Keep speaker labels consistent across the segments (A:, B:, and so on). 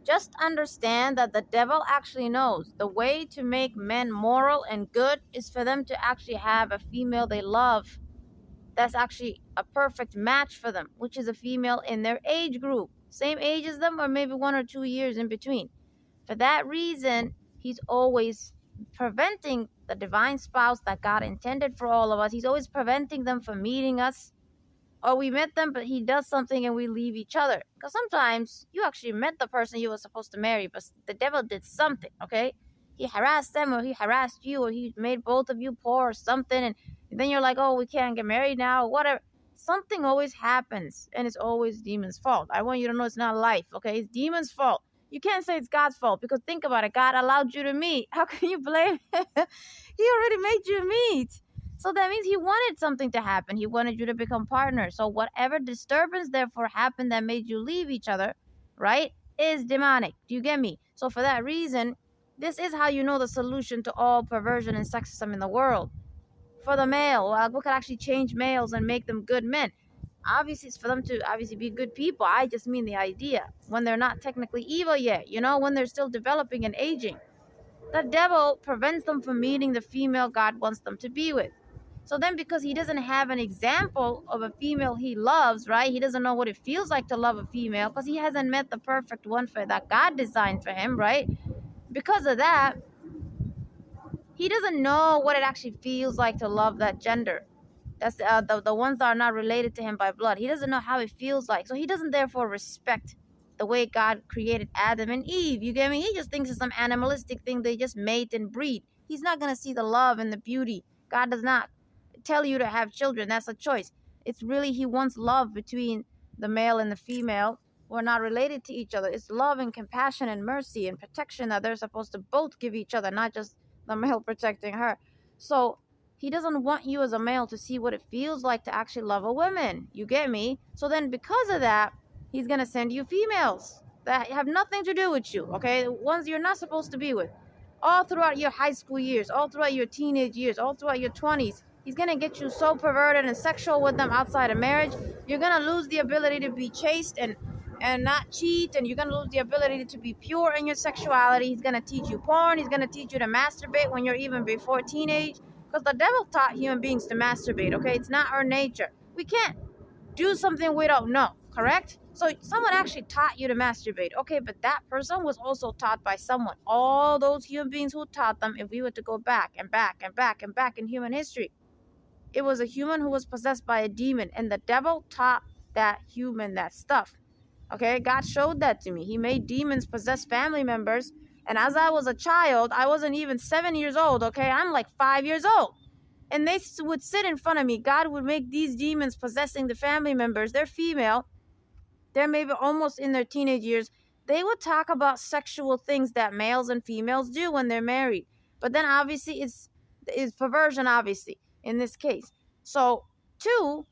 A: Just understand that the devil actually knows the way to make men moral and good is for them to actually have a female they love that's actually a perfect match for them, which is a female in their age group, same age as them, or maybe 1 or 2 years in between. For that reason, he's always preventing the divine spouse that God intended for all of us. He's always preventing them from meeting us, or we met them, but he does something and we leave each other. Because sometimes you actually met the person you were supposed to marry, but the devil did something, okay? He harassed them, or he harassed you, or he made both of you poor or something, and then you're like, oh, we can't get married now, or whatever. Something always happens, and it's always demon's fault. I want you to know it's not life, okay? It's demon's fault. You can't say it's God's fault, because think about it. God allowed you to meet. How can you blame him? He already made you meet. So that means he wanted something to happen. He wanted you to become partners. So whatever disturbance therefore happened that made you leave each other, right, is demonic. Do you get me? So for that reason, this is how you know the solution to all perversion and sexism in the world. For the male, well, we could actually change males and make them good men. Obviously, it's for them to obviously be good people. I just mean the idea. When they're not technically evil yet, when they're still developing and aging. The devil prevents them from meeting the female God wants them to be with. So then, because he doesn't have an example of a female he loves, right? He doesn't know what it feels like to love a female because he hasn't met the perfect one that God designed for him, right? Because of that, he doesn't know what it actually feels like to love that gender. That's the ones that are not related to him by blood. He doesn't know how it feels like. So he doesn't therefore respect the way God created Adam and Eve. You get me? He just thinks it's some animalistic thing. They just mate and breed. He's not going to see the love and the beauty. God does not tell you to have children. That's a choice. It's really, he wants love between the male and the female who are not related to each other. It's love and compassion and mercy and protection that they're supposed to both give each other, not just the male protecting her. So he doesn't want you as a male to see what it feels like to actually love a woman. You get me? So then because of that, he's going to send you females that have nothing to do with you, okay? Ones you're not supposed to be with. All throughout your high school years, all throughout your teenage years, all throughout your 20s, he's going to get you so perverted and sexual with them outside of marriage. You're going to lose the ability to be chaste and not cheat, and you're going to lose the ability to be pure in your sexuality. He's going to teach you porn. He's going to teach you to masturbate when you're even before teenage, because the devil taught human beings to masturbate, okay? It's not our nature. We can't do something we don't know, correct? So someone actually taught you to masturbate, okay, but that person was also taught by someone. All those human beings who taught them, if we were to go back and back and back and back in human history, it was a human who was possessed by a demon, and the devil taught that human that stuff. Okay, God showed that to me. He made demons possess family members, and as I was a child, I wasn't even 7 years old, okay? I'm like 5 years old. And they would sit in front of me. God would make these demons possessing the family members. They're female. They're maybe almost in their teenage years. They would talk about sexual things that males and females do when they're married. But then obviously it's perversion, obviously, in this case. So, 2,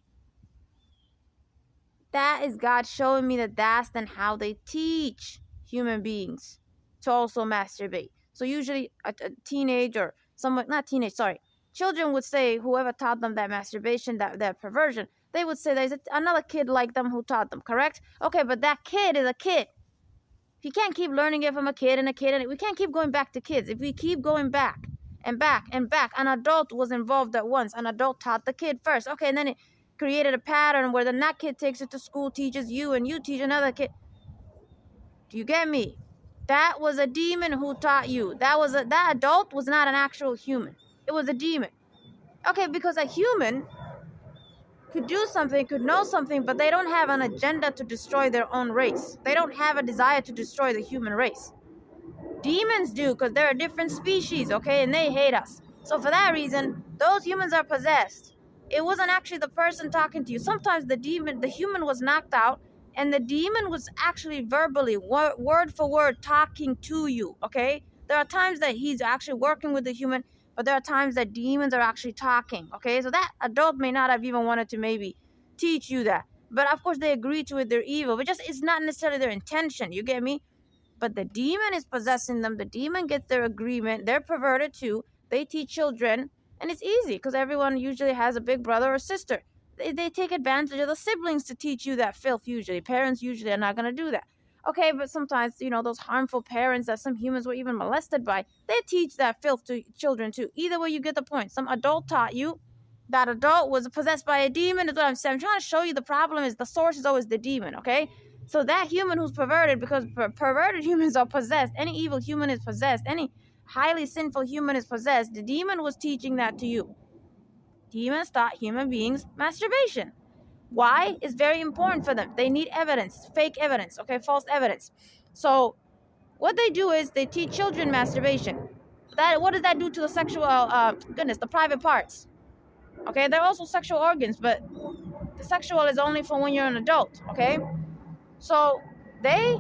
A: that is God showing me that that's then how they teach human beings to also masturbate. So usually a teenage or someone, not teenage, sorry, children would say, whoever taught them that masturbation, that perversion, they would say there's another kid like them who taught them, correct? Okay, but that kid is a kid. He can't keep learning it from a kid and a kid, and we can't keep going back to kids. If we keep going back and back and back, an adult was involved at once. An adult taught the kid first. Okay, and then it created a pattern where the that kid takes it to school, teaches you, and you teach another kid. Do you get me? That was a demon who taught you. That adult was not an actual human. It was a demon. Okay, because a human could do something, could know something, but they don't have an agenda to destroy their own race. They don't have a desire to destroy the human race. Demons do, because they're a different species, okay, and they hate us. So for that reason, those humans are possessed. It wasn't actually the person talking to you. Sometimes the human was knocked out, and the demon was actually verbally, word for word, talking to you, okay? There are times that he's actually working with the human, but there are times that demons are actually talking, okay? So that adult may not have even wanted to maybe teach you that. But of course, they agree to it, they're evil. But just, it's not necessarily their intention, you get me? But the demon is possessing them. The demon gets their agreement. They're perverted too. They teach children. And it's easy because everyone usually has a big brother or sister. They take advantage of the siblings to teach you that filth usually. Parents usually are not going to do that. Okay, but sometimes, those harmful parents that some humans were even molested by, they teach that filth to children too. Either way, you get the point. Some adult taught you. That adult was possessed by a demon, is what I'm saying. I'm trying to show you the problem is the source is always the demon, okay? So that human who's perverted, because perverted humans are possessed. Any evil human is possessed. Any highly sinful human is possessed. The demon was teaching that to you. Demons taught human beings masturbation. Why? It's very important for them. They need evidence, fake evidence, okay, false evidence. So what they do is they teach children masturbation. What does that do to the sexual, the private parts? Okay, they're also sexual organs, but the sexual is only for when you're an adult, okay? So they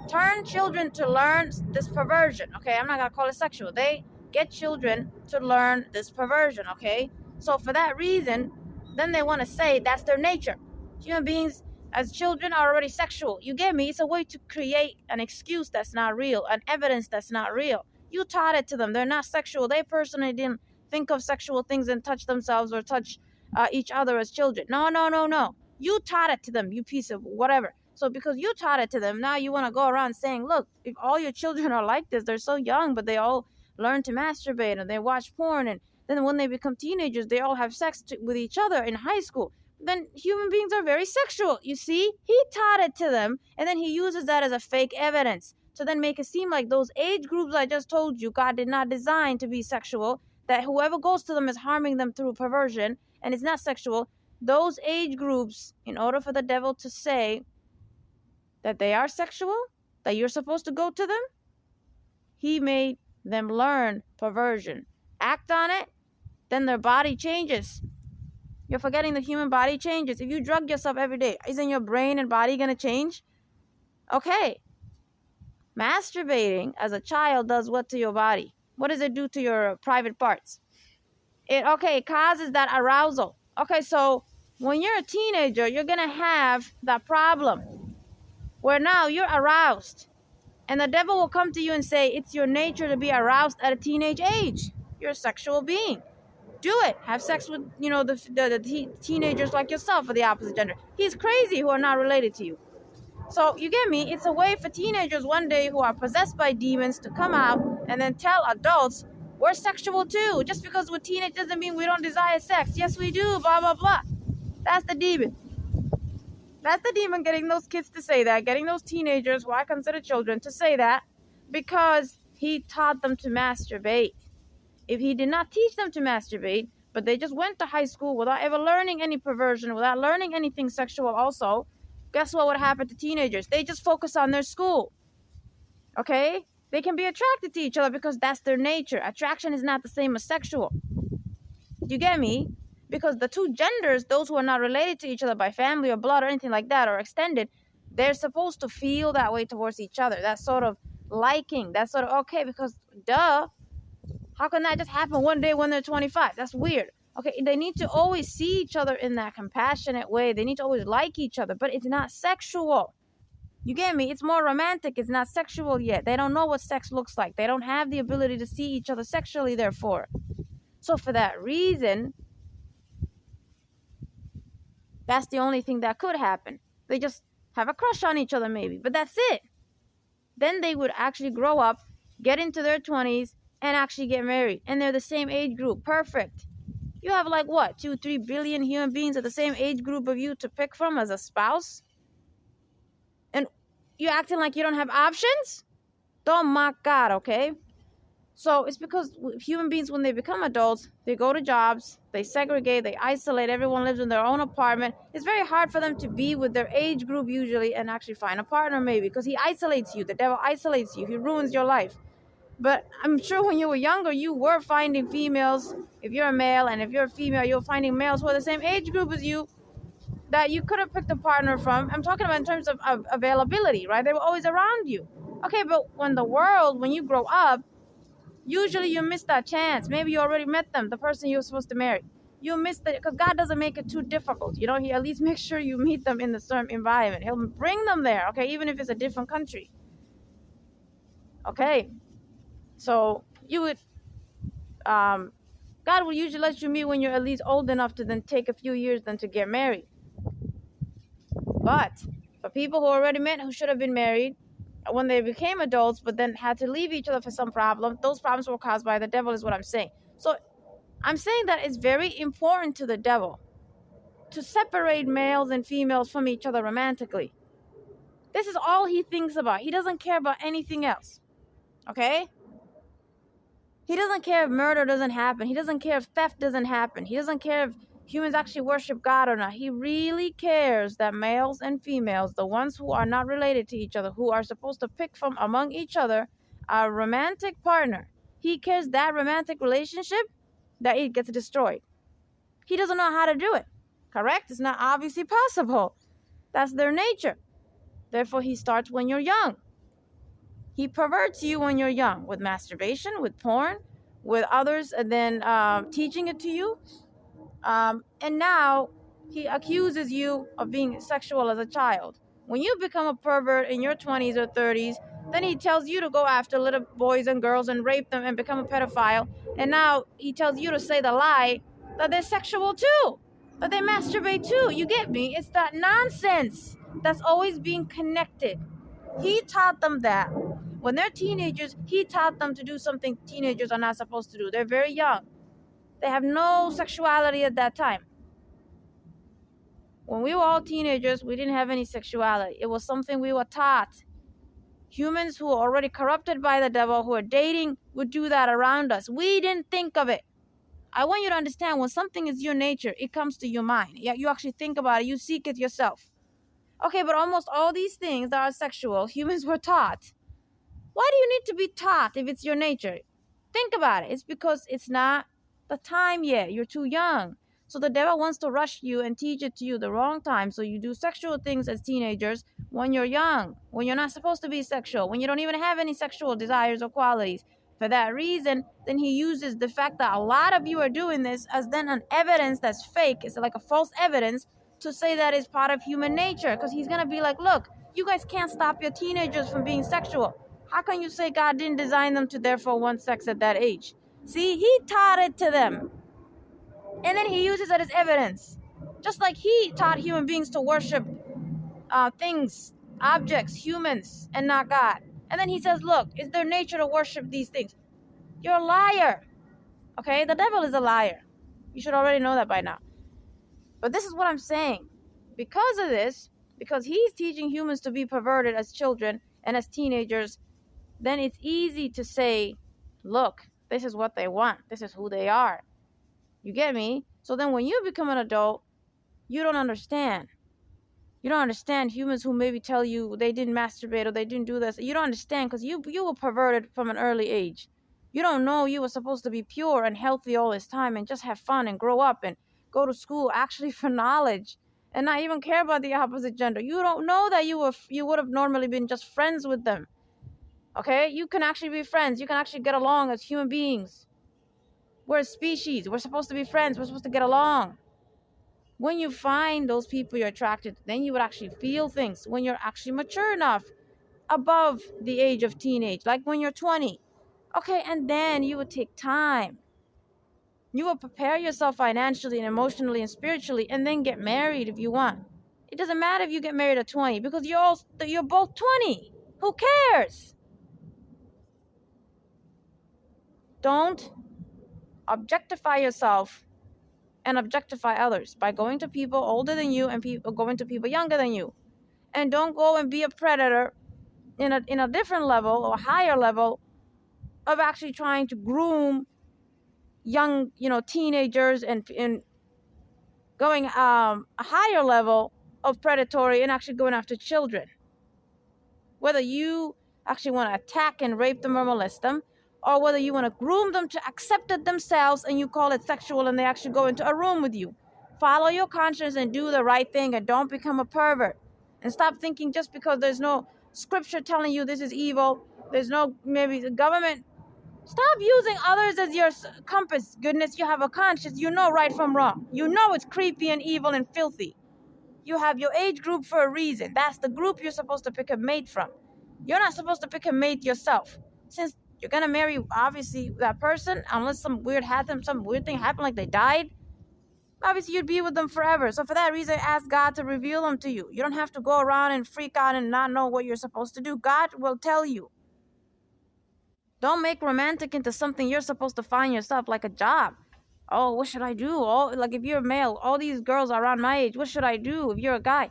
A: turn children to learn this perversion, okay? I'm not gonna call it sexual. They get children to learn this perversion, okay? So for that reason, then they want to say that's their nature. Human beings as children are already sexual. You get me? It's a way to create an excuse that's not real, an evidence that's not real. You taught it to them. They're not sexual. They personally didn't think of sexual things and touch themselves or touch each other as children. No, no, no, no. You taught it to them, you piece of whatever. So because you taught it to them, now you want to go around saying, look, if all your children are like this, they're so young, but they all learn to masturbate and they watch porn, and then when they become teenagers, they all have sex with each other in high school. Then human beings are very sexual. You see, he taught it to them, and then he uses that as a fake evidence to then make it seem like those age groups I just told you God did not design to be sexual, that whoever goes to them is harming them through perversion, and it's not sexual. Those age groups, in order for the devil to say that they are sexual, that you're supposed to go to them, he made them learn perversion, act on it, then their body changes. You're forgetting the human body changes. If you drug yourself every day, isn't your brain and body going to change? Okay. Masturbating as a child does what to your body? What does it do to your private parts? It causes that arousal. Okay, so when you're a teenager, you're going to have that problem where now you're aroused. And the devil will come to you and say, it's your nature to be aroused at a teenage age. You're a sexual being. Do it. Have sex with, the teenagers like yourself or the opposite gender. He's crazy who are not related to you. So you get me? It's a way for teenagers one day who are possessed by demons to come out and then tell adults, we're sexual too. Just because we're teenage doesn't mean we don't desire sex. Yes, we do. Blah, blah, blah. That's the demon. That's the demon getting those kids to say that, getting those teenagers who I consider children to say that because he taught them to masturbate. If he did not teach them to masturbate, but they just went to high school without ever learning any perversion, without learning anything sexual also, guess what would happen to teenagers? They just focus on their school. Okay? They can be attracted to each other because that's their nature. Attraction is not the same as sexual. Do you get me? Because the two genders, those who are not related to each other by family or blood or anything like that, or extended, they're supposed to feel that way towards each other. That sort of liking, that sort of, okay, because duh. How can that just happen one day when they're 25? That's weird. Okay, they need to always see each other in that compassionate way. They need to always like each other, but it's not sexual. You get me? It's more romantic. It's not sexual yet. They don't know what sex looks like. They don't have the ability to see each other sexually, therefore. So for that reason, that's the only thing that could happen. They just have a crush on each other maybe, but that's it. Then they would actually grow up, get into their 20s, and actually get married. And they're the same age group. Perfect. You have 2-3 billion human beings at the same age group of you to pick from as a spouse? And you're acting like you don't have options? Don't mock God, okay? So it's because human beings, when they become adults, they go to jobs, they segregate, they isolate, everyone lives in their own apartment. It's very hard for them to be with their age group usually and actually find a partner maybe, because he isolates you. The devil isolates you. He ruins your life. But I'm sure when you were younger, you were finding females, if you're a male, and if you're a female, you're finding males who are the same age group as you that you could have picked a partner from. I'm talking about in terms of availability, right? They were always around you. Okay, but when you grow up, usually you miss that chance. Maybe you already met them, the person you're supposed to marry. You missed it because God doesn't make it too difficult. He at least makes sure you meet them in the certain environment. He'll bring them there, okay, even if it's a different country. Okay. So you would, God will usually let you meet when you're at least old enough to then take a few years then to get married. But But people who already met, who should have been married, when they became adults, but then had to leave each other for some problem, those problems were caused by the devil, is what I'm saying. So I'm saying that it's very important to the devil to separate males and females from each other romantically. This is all he thinks about. He doesn't care about anything else. Okay? He doesn't care if murder doesn't happen. He doesn't care if theft doesn't happen. He doesn't care if humans actually worship God or not. He really cares that males and females, the ones who are not related to each other, who are supposed to pick from among each other, a romantic partner. He cares that romantic relationship, that it gets destroyed. He doesn't know how to do it. Correct? It's not obviously possible. That's their nature. Therefore, he starts when you're young. He perverts you when you're young with masturbation, with porn, with others, and then teaching it to you. And now he accuses you of being sexual as a child. When you become a pervert in your 20s or 30s, then he tells you to go after little boys and girls and rape them and become a pedophile. And now he tells you to say the lie that they're sexual too, that they masturbate too. You get me? It's that nonsense that's always being connected. He taught them that. When they're teenagers, he taught them to do something teenagers are not supposed to do. They're very young. They have no sexuality at that time. When we were all teenagers, we didn't have any sexuality. It was something we were taught. Humans who are already corrupted by the devil, who are dating, would do that around us. We didn't think of it. I want you to understand, when something is your nature, it comes to your mind. Yeah, you actually think about it. You seek it yourself. Okay, but almost all these things that are sexual, humans were taught. Why do you need to be taught if it's your nature? Think about it. It's because it's not the time yet. You're too young. So the devil wants to rush you and teach it to you the wrong time. So you do sexual things as teenagers when you're young, when you're not supposed to be sexual, when you don't even have any sexual desires or qualities. For that reason, then he uses the fact that a lot of you are doing this as then an evidence that's fake. It's like a false evidence to say that it's part of human nature. Because he's going to be like, look, you guys can't stop your teenagers from being sexual. How can you say God didn't design them to therefore want sex at that age? See, he taught it to them. And then he uses it as evidence. Just like he taught human beings to worship things, objects, humans, and not God. And then he says, look, it's their nature to worship these things. You're a liar. Okay? The devil is a liar. You should already know that by now. But this is what I'm saying. Because of this, because he's teaching humans to be perverted as children and as teenagers, then it's easy to say, look, this is what they want. This is who they are. You get me? So then when you become an adult, you don't understand. You don't understand humans who maybe tell you they didn't masturbate or they didn't do this. You don't understand because you were perverted from an early age. You don't know you were supposed to be pure and healthy all this time and just have fun and grow up and go to school actually for knowledge and not even care about the opposite gender. You don't know that you would have normally been just friends with them. Okay? You can actually be friends. You can actually get along as human beings. We're a species. We're supposed to be friends. We're supposed to get along. When you find those people you're attracted to, then you would actually feel things when you're actually mature enough, above the age of teenage, like when you're 20. Okay, and then you would take time. You will prepare yourself financially and emotionally and spiritually, and then get married if you want. It doesn't matter if you get married at 20 because you're both 20. Who cares? Don't objectify yourself and objectify others by going to people older than you and going to people younger than you. And don't go and be a predator in a different level or higher level of actually trying to groom young, teenagers and going a higher level of predatory and actually going after children. Whether you actually want to attack and rape them or molest them, or whether you want to groom them to accept it themselves and you call it sexual and they actually go into a room with you. Follow your conscience and do the right thing and don't become a pervert. And stop thinking just because there's no scripture telling you this is evil, there's no, maybe the government. Stop using others as your compass. Goodness, you have a conscience. You know right from wrong. You know it's creepy and evil and filthy. You have your age group for a reason. That's the group you're supposed to pick a mate from. You're not supposed to pick a mate yourself. Since you're going to marry, obviously, that person, unless some weird thing happened, like they died. obviously you'd be with them forever. So for that reason, ask God to reveal them to you. You don't have to go around and freak out and not know what you're supposed to do. God will tell you. Don't make romantic into something you're supposed to find yourself, like a job. Oh, what should I do? Oh, like if you're a male, all these girls are around my age. What should I do? If you're a guy,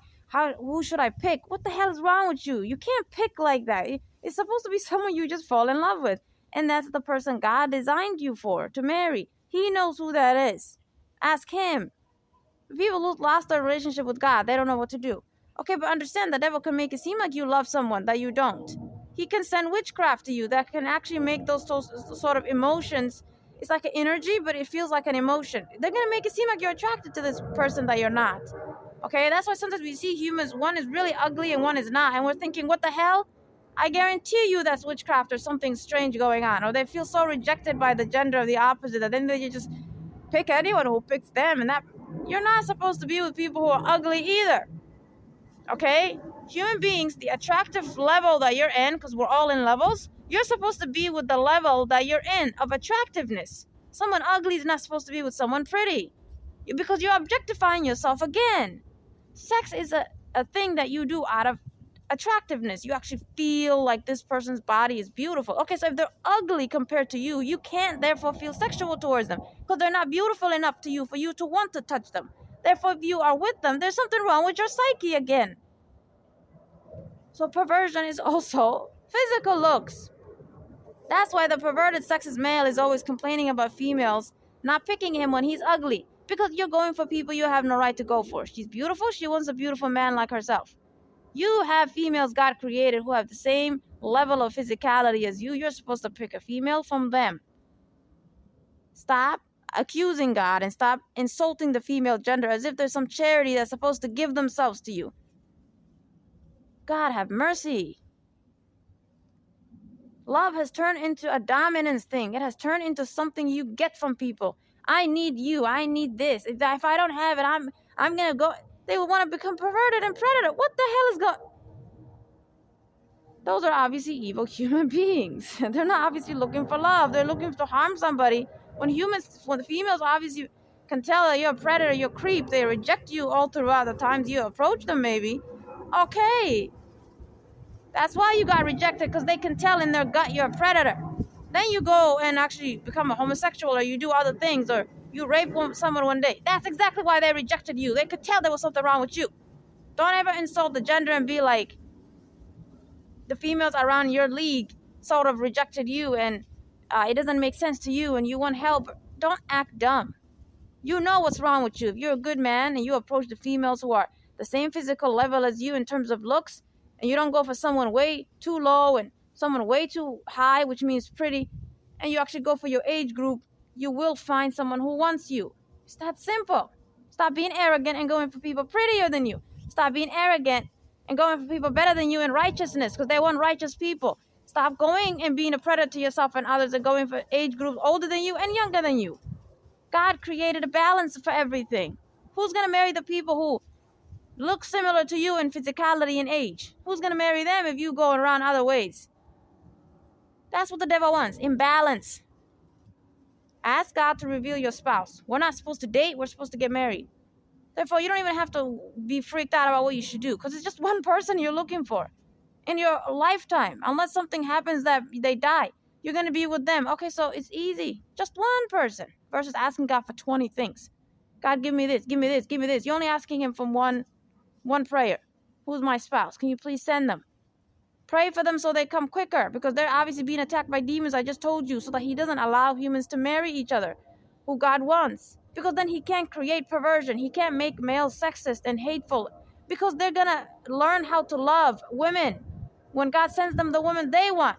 A: who should I pick? What the hell is wrong with you? You can't pick like that. It's supposed to be someone you just fall in love with. And that's the person God designed you for, to marry. He knows who that is. Ask him. People who lost their relationship with God, they don't know what to do. Okay, but understand, the devil can make it seem like you love someone that you don't. He can send witchcraft to you that can actually make those sort of emotions. It's like an energy, but it feels like an emotion. They're going to make it seem like you're attracted to this person that you're not. Okay, that's why sometimes we see humans, one is really ugly and one is not. And we're thinking, what the hell? I guarantee you that's witchcraft or something strange going on. Or they feel so rejected by the gender of the opposite that then they just pick anyone who picks them. And that you're not supposed to be with people who are ugly either. Okay? Human beings, the attractive level that you're in, because we're all in levels, you're supposed to be with the level that you're in of attractiveness. Someone ugly is not supposed to be with someone pretty. Because you're objectifying yourself again. Sex is a thing that you do out of attractiveness. You actually feel like this person's body is beautiful. Okay, so if they're ugly compared to you, you can't therefore feel sexual towards them because they're not beautiful enough to you for you to want to touch them. Therefore, if you are with them, there's something wrong with your psyche again. So perversion is also physical looks. That's why the perverted sexist male is always complaining about females not picking him when he's ugly. Because you're going for people you have no right to go for. She's beautiful. She wants a beautiful man like herself. You have females God created who have the same level of physicality as you. You're supposed to pick a female from them. Stop accusing God and stop insulting the female gender as if there's some charity that's supposed to give themselves to you. God have mercy. Love has turned into a dominance thing. It has turned into something you get from people. I need you. I need this. If I don't have it, I'm going to go. They will want to become perverted and predator. What the hell is going? Those are obviously evil human beings. They're not obviously looking for love. They're looking to harm somebody. When the females obviously can tell that you're a predator, you're a creep, they reject you all throughout the times you approach them maybe. Okay. That's why you got rejected, because they can tell in their gut you're a predator. Then you go and actually become a homosexual, or you do other things, or you rape someone one day. That's exactly why they rejected you. They could tell there was something wrong with you. Don't ever insult the gender and be like, the females around your league sort of rejected you and it doesn't make sense to you and you want help. Don't act dumb. You know what's wrong with you. If you're a good man and you approach the females who are the same physical level as you in terms of looks, and you don't go for someone way too low and someone way too high, which means pretty, and you actually go for your age group, you will find someone who wants you. It's that simple. Stop being arrogant and going for people prettier than you. Stop being arrogant and going for people better than you in righteousness, because they want righteous people. Stop going and being a predator to yourself and others and going for age groups older than you and younger than you. God created a balance for everything. Who's going to marry the people who look similar to you in physicality and age? Who's going to marry them if you go around other ways? That's what the devil wants. Imbalance. Ask God to reveal your spouse. We're not supposed to date. We're supposed to get married. Therefore, you don't even have to be freaked out about what you should do, because it's just one person you're looking for in your lifetime. Unless something happens that they die, you're going to be with them. Okay, so it's easy. Just one person versus asking God for 20 things. God, give me this, give me this, give me this. You're only asking him from one prayer. Who's my spouse? Can you please send them? Pray for them so they come quicker, because they're obviously being attacked by demons, I just told you, so that he doesn't allow humans to marry each other, who God wants. Because then he can't create perversion. He can't make males sexist and hateful, because they're going to learn how to love women when God sends them the woman they want.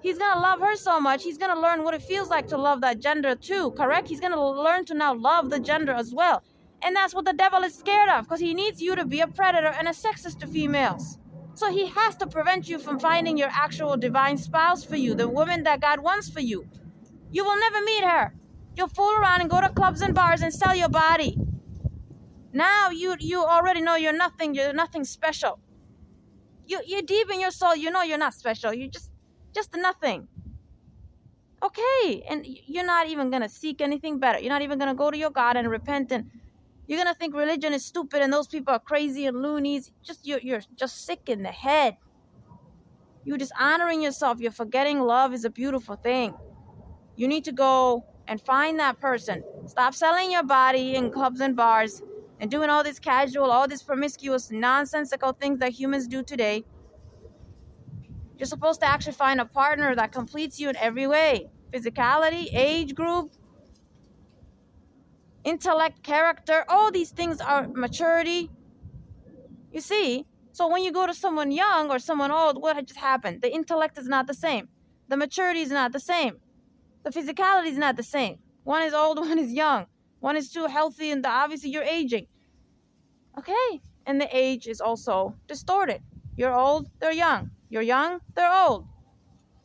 A: He's going to love her so much, he's going to learn what it feels like to love that gender too, correct? He's going to learn to now love the gender as well. And that's what the devil is scared of, because he needs you to be a predator and a sexist to females. So he has to prevent you from finding your actual divine spouse for you, the woman that God wants for you. You will never meet her. You'll fool around and go to clubs and bars and sell your body. Now you already know you're nothing special. You deep in your soul, you know you're not special. You're just nothing. Okay, and you're not even going to seek anything better. You're not even going to go to your God and repent and You're gonna think religion is stupid and those people are crazy and loonies. You're just sick in the head. You're dishonoring yourself. You're forgetting love is a beautiful thing. You need to go and find that person. Stop selling your body in clubs and bars and doing all this casual, all this promiscuous, nonsensical things that humans do today. You're supposed to actually find a partner that completes you in every way. Physicality, age group, intellect, character, all these things are maturity. You see? So when you go to someone young or someone old, what just happened? The intellect is not the same. The maturity is not the same. The physicality is not the same. One is old, one is young. One is too healthy, and obviously you're aging. Okay? And the age is also distorted. You're old, they're young. You're young, they're old.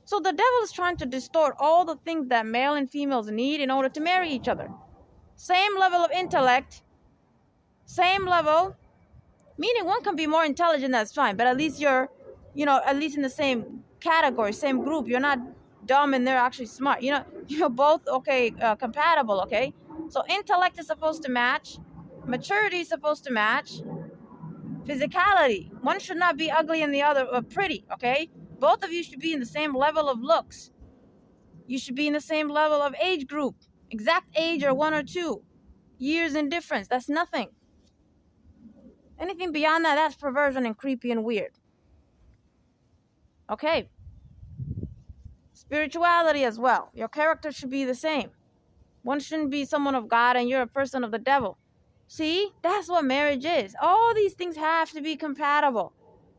A: So the devil is trying to distort all the things that male and females need in order to marry each other. Same level of intellect, same level, meaning one can be more intelligent, that's fine, but at least you're, at least in the same category, same group. You're not dumb and they're actually smart. You're both, okay, compatible, okay? So intellect is supposed to match, maturity is supposed to match, physicality. One should not be ugly and the other pretty, okay? Both of you should be in the same level of looks. You should be in the same level of age group. Exact age or 1 or 2 years in difference. That's nothing. Anything beyond that, that's perversion and creepy and weird. Okay. Spirituality as well. Your character should be the same. One shouldn't be someone of God and you're a person of the devil. See? That's what marriage is. All these things have to be compatible.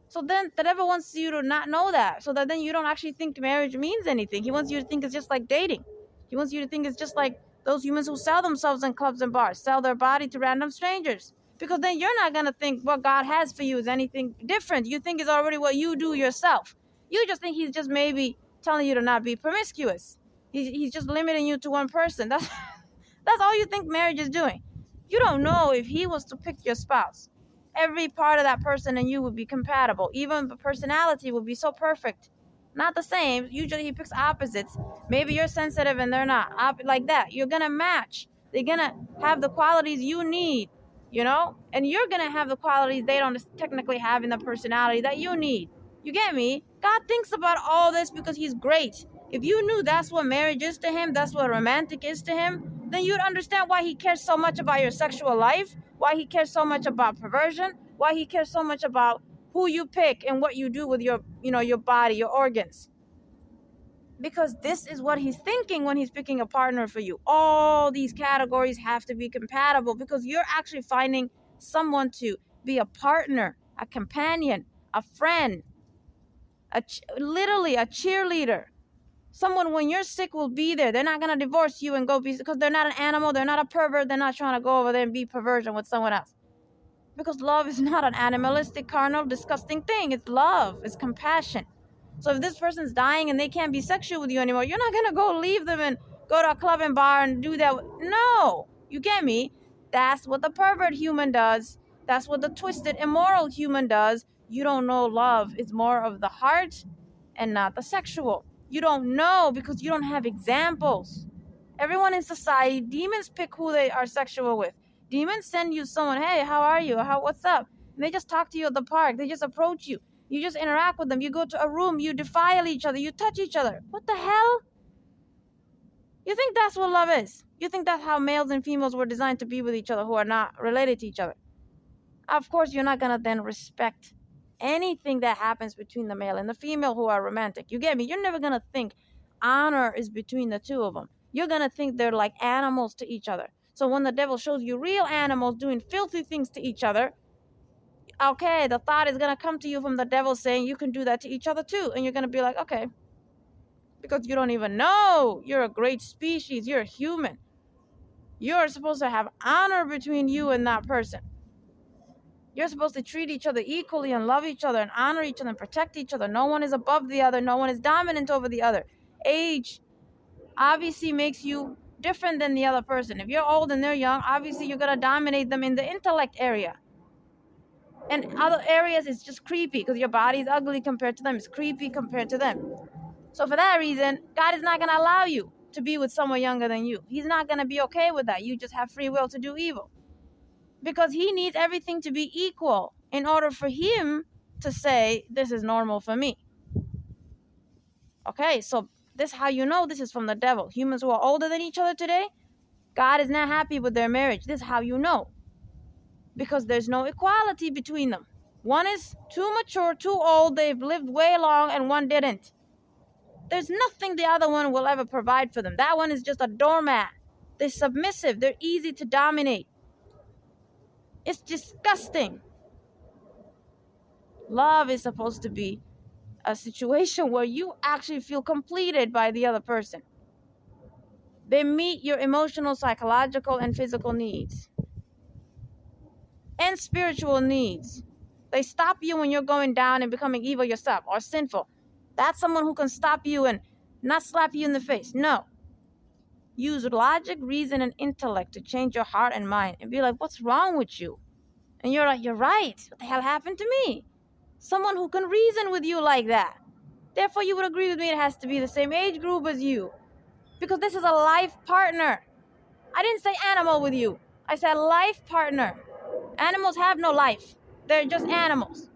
A: So then the devil wants you to not know that, so that then you don't actually think marriage means anything. He wants you to think it's just like dating. He wants you to think it's just like those humans who sell themselves in clubs and bars, sell their body to random strangers. Because then you're not going to think what God has for you is anything different. You think it's already what you do yourself. You just think he's just maybe telling you to not be promiscuous. He's just limiting you to one person. That's all you think marriage is doing. You don't know if he was to pick your spouse. Every part of that person and you would be compatible. Even the personality would be so perfect. Not the same. Usually he picks opposites. Maybe you're sensitive and they're not. Like that. You're going to match. They're going to have the qualities you need, And you're going to have the qualities they don't technically have in the personality that you need. You get me? God thinks about all this because he's great. If you knew that's what marriage is to him, that's what romantic is to him, then you'd understand why he cares so much about your sexual life, why he cares so much about perversion, why he cares so much about who you pick and what you do with your body, your organs. Because this is what he's thinking when he's picking a partner for you. All these categories have to be compatible because you're actually finding someone to be a partner, a companion, a friend, literally a cheerleader. Someone when you're sick will be there. They're not going to divorce you and go because they're not an animal. They're not a pervert. They're not trying to go over there and be perversion with someone else. Because love is not an animalistic, carnal, disgusting thing. It's love. It's compassion. So if this person's dying and they can't be sexual with you anymore, you're not going to go leave them and go to a club and bar and do that. No. You get me? That's what the pervert human does. That's what the twisted, immoral human does. You don't know love. It's more of the heart and not the sexual. You don't know because you don't have examples. Everyone in society, demons pick who they are sexual with. Demons send you someone, hey, how are you? What's up? And they just talk to you at the park. They just approach you. You just interact with them. You go to a room. You defile each other. You touch each other. What the hell? You think that's what love is? You think that's how males and females were designed to be with each other who are not related to each other? Of course, you're not going to then respect anything that happens between the male and the female who are romantic. You get me? You're never going to think honor is between the two of them. You're going to think they're like animals to each other. So when the devil shows you real animals doing filthy things to each other, okay, the thought is going to come to you from the devil saying you can do that to each other too. And you're going to be like, okay, because you don't even know. You're a great species. You're a human. You're supposed to have honor between you and that person. You're supposed to treat each other equally and love each other and honor each other and protect each other. No one is above the other. No one is dominant over the other. Age obviously makes you different than the other person. If you're old and they're young, obviously you're going to dominate them in the intellect area. And other areas, it's just creepy because your body is ugly compared to them. It's creepy compared to them. So for that reason, God is not going to allow you to be with someone younger than you. He's not going to be okay with that. You just have free will to do evil. because he needs everything to be equal in order for him to say, this is normal for me. Okay, so this is how you know this is from the devil. Humans who are older than each other today, God is not happy with their marriage. This is how you know. Because there's no equality between them. One is too mature, too old, they've lived way long, and one didn't. There's nothing the other one will ever provide for them. That one is just a doormat. They're submissive. They're easy to dominate. It's disgusting. Love is supposed to be a situation where you actually feel completed by the other person. They meet your emotional, psychological, and physical needs. And spiritual needs. They stop you when you're going down and becoming evil yourself or sinful. That's someone who can stop you and not slap you in the face. No. Use logic, reason, and intellect to change your heart and mind and be like, what's wrong with you? And you're like, you're right. What the hell happened to me? Someone who can reason with you like that. Therefore, you would agree with me it has to be the same age group as you. Because this is a life partner. I didn't say animal with you. I said life partner. Animals have no life. They're just animals.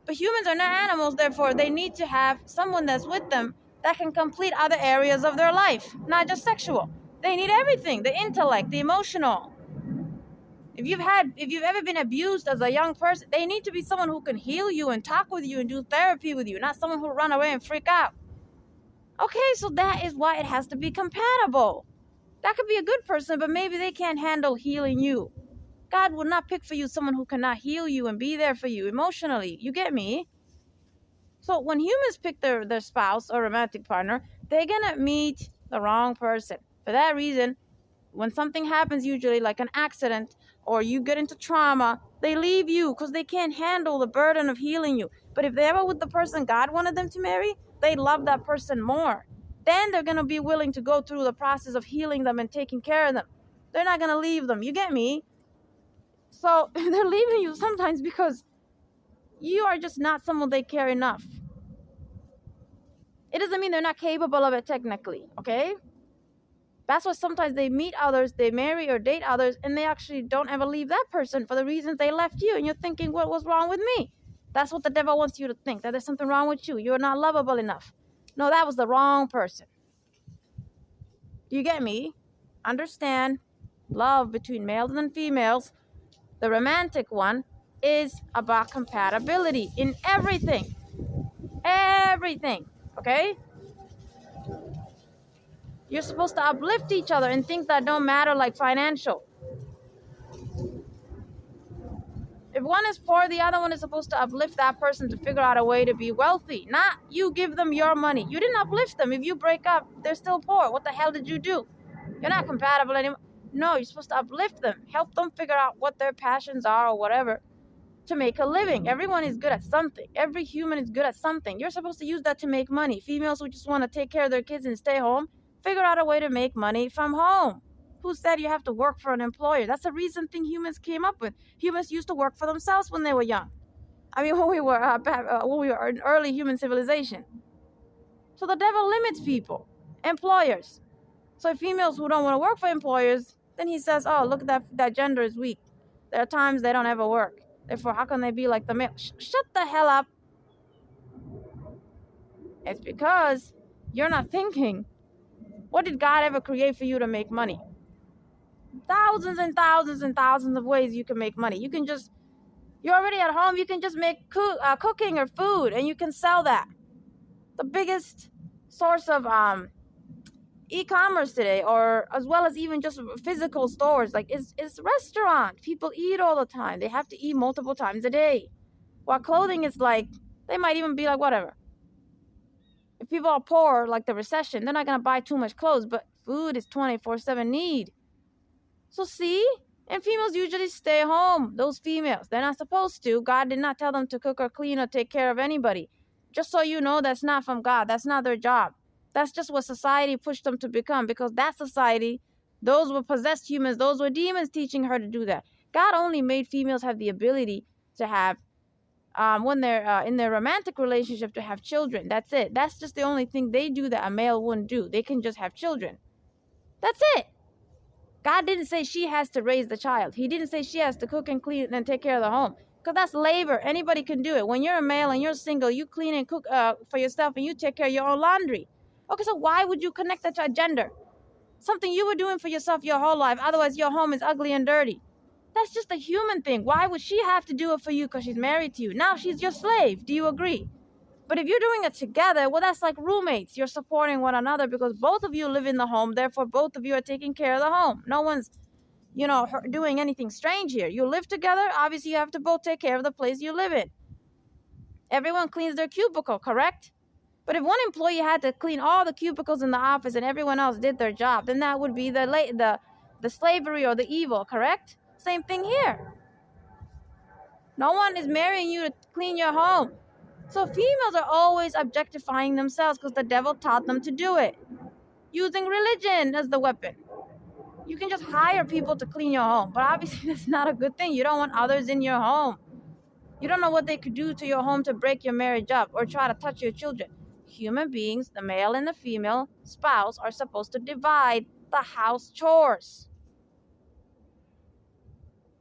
A: But humans are not animals, therefore they need to have someone that's with them that can complete other areas of their life, not just sexual. They need everything, the intellect, the emotional. If you've ever been abused as a young person, they need to be someone who can heal you and talk with you and do therapy with you, not someone who run away and freak out. Okay, so that is why it has to be compatible. That could be a good person, but maybe they can't handle healing you. God will not pick for you someone who cannot heal you and be there for you emotionally. You get me? So when humans pick their spouse or romantic partner, they're going to meet the wrong person. For that reason, when something happens, usually like an accident or you get into trauma, they leave you because they can't handle the burden of healing you. But if they were with the person God wanted them to marry, they love that person more. Then they're going to be willing to go through the process of healing them and taking care of them. They're not going to leave them. You get me? So they're leaving you sometimes because you are just not someone they care enough. It doesn't mean they're not capable of it technically, okay? That's why sometimes they meet others, they marry or date others, and they actually don't ever leave that person for the reasons they left you. And you're thinking, what was wrong with me? That's what the devil wants you to think, that there's something wrong with you. You're not lovable enough. No, that was the wrong person. Do you get me? Understand, love between males and females, the romantic one, is about compatibility in everything. Everything, okay? You're supposed to uplift each other in things that don't matter, like financial. If one is poor, the other one is supposed to uplift that person to figure out a way to be wealthy. Not you give them your money. You didn't uplift them. If you break up, they're still poor. What the hell did you do? You're not compatible anymore. No, you're supposed to uplift them. Help them figure out what their passions are or whatever to make a living. Everyone is good at something. Every human is good at something. You're supposed to use that to make money. Females who just want to take care of their kids and stay home, figure out a way to make money from home. Who said you have to work for an employer? That's a recent thing humans came up with. Humans used to work for themselves when they were young. I mean, when we were in early human civilization. So the devil limits people, employers. So females who don't want to work for employers, then he says, oh, look, that gender is weak. There are times they don't ever work. Therefore, how can they be like the male? Shut the hell up. It's because you're not thinking. What did God ever create for you to make money? Thousands and thousands and thousands of ways you can make money. You're already at home. You can just make cooking or food, and you can sell that. The biggest source of e-commerce today, or as well as even just physical stores, like is restaurant. People eat all the time. They have to eat multiple times a day. While clothing is like, they might even be like, whatever. If people are poor, like the recession, they're not going to buy too much clothes, but food is 24/7 need. So see, and females usually stay home. Those females, they're not supposed to. God did not tell them to cook or clean or take care of anybody. Just so you know, that's not from God. That's not their job. That's just what society pushed them to become, because that society, those were possessed humans. Those were demons teaching her to do that. God only made females have the ability to have, when they're in their romantic relationship, to have children. That's it. That's just the only thing they do that a male wouldn't do. They can just have children. That's it. God didn't say she has to raise the child. He didn't say she has to cook and clean and take care of the home. Because that's labor. Anybody can do it. When you're a male and you're single, you clean and cook for yourself and you take care of your own laundry. Okay, so why would you connect that to a gender? Something you were doing for yourself your whole life. Otherwise, your home is ugly and dirty. That's just a human thing. Why would she have to do it for you because she's married to you? Now she's your slave. Do you agree? But if you're doing it together, well, that's like roommates. You're supporting one another because both of you live in the home. Therefore, both of you are taking care of the home. No one's, doing anything strange here. You live together. Obviously, you have to both take care of the place you live in. Everyone cleans their cubicle, correct? But if one employee had to clean all the cubicles in the office and everyone else did their job, then that would be the slavery or the evil, correct? Same thing here. No one is marrying you to clean your home. So females are always objectifying themselves because the devil taught them to do it. Using religion as the weapon. You can just hire people to clean your home, but obviously that's not a good thing. You don't want others in your home. You don't know what they could do to your home to break your marriage up or try to touch your children. Human beings, the male and the female spouse, are supposed to divide the house chores.